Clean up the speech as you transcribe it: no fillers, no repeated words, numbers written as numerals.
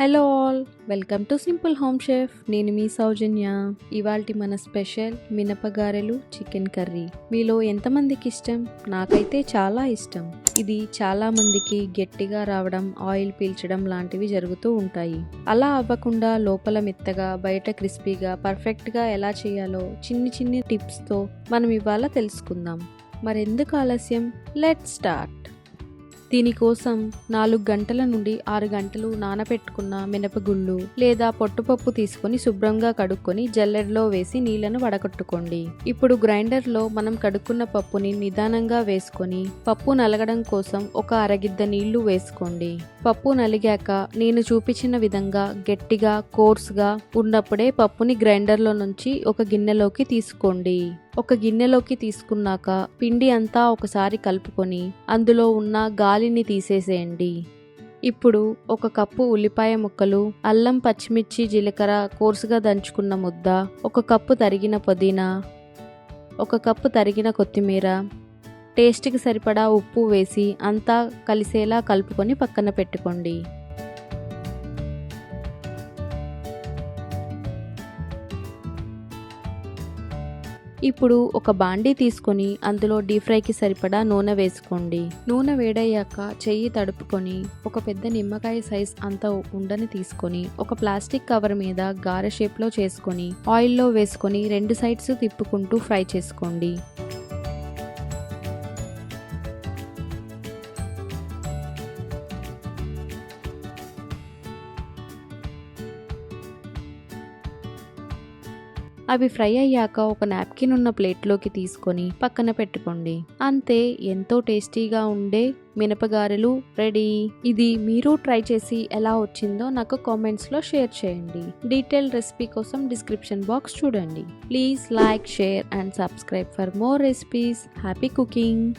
Hello all, welcome to simple home chef. నేను మీ సౌజన్య. ఇవాల్టి మన స్పెషల్ మినపగారెలు చికెన్ కర్రీ. మీలో ఎంతమందికి ఇష్టం? నాకైతే చాలా ఇష్టం. ఇది చాలా మందికి గట్టిగా రావడం, ఆయిల్ పీల్చడం లాంటివి జరుగుతూ ఉంటాయి. అలా అవ్వకుండా లోపల మెత్తగా, బయట క్రిస్పీగా, పర్ఫెక్ట్గా ఎలా చేయాలో చిన్ని చిన్ని టిప్స్తో మనం ఇవాళ తెలుసుకుందాం. మరెందుకు ఆలస్యం? Let's start. దీనికోసం 4 గంటల నుండి 6 గంటలు నానబెట్టుకున్న మినపగుళ్ళు లేదా పొట్టుపప్పు తీసుకొని శుభ్రంగా కడుక్కొని జల్లెడలో వేసి నీళ్లను వడగొట్టుకోండి. ఇప్పుడు గ్రైండర్లో మనం కడుక్కున్న పప్పుని నిదానంగా వేసుకొని పప్పు నలగడం కోసం ఒక అరగిద్ద నీళ్లు వేసుకోండి. పప్పు నలిగాక నేను చూపించిన విధంగా గట్టిగా కోర్స్గా ఉన్నప్పుడే పప్పుని గ్రైండర్లో నుంచి ఒక గిన్నెలోకి తీసుకోండి. ఒక గిన్నెలోకి తీసుకున్నాక పిండి అంతా ఒకసారి కలుపుకొని అందులో ఉన్న గాలిని తీసేసేయండి. ఇప్పుడు 1 కప్పు ఉల్లిపాయ ముక్కలు, అల్లం, పచ్చిమిర్చి, జీలకర్ర కోర్సుగా దంచుకున్న ముద్ద, 1 కప్పు తరిగిన పుదీనా, 1 కప్పు తరిగిన కొత్తిమీర, టేస్ట్కి సరిపడా ఉప్పు వేసి అంతా కలిసేలా కలుపుకొని పక్కన పెట్టుకోండి. ఇప్పుడు ఒక బాండీ తీసుకొని అందులో డీప్ ఫ్రైకి సరిపడా నూనె వేసుకోండి. నూనె వేడయ్యాక చెయ్యి తడుపుకొని ఒక పెద్ద నిమ్మకాయ సైజ్ అంత ఉండని తీసుకొని ఒక ప్లాస్టిక్ కవర్ మీద గారె షేప్లో చేసుకొని ఆయిల్లో వేసుకొని 2 సైడ్స్ తిప్పుకుంటూ ఫ్రై చేసుకోండి. అవి ఫ్రై అయ్యాక ఒక నాప్కిన్ ఉన్న ప్లేట్లోకి తీసుకొని పక్కన పెట్టుకోండి. అంతే, ఎంతో టేస్టీగా ఉండే మినపగారెలు రెడీ. ఇది మీరు ట్రై చేసి ఎలా వచ్చిందో నాకు కామెంట్స్లో షేర్ చేయండి. డీటెయిల్ రెసిపీ కోసం డిస్క్రిప్షన్ బాక్స్ చూడండి. Please like, share and subscribe for more recipes. Happy cooking.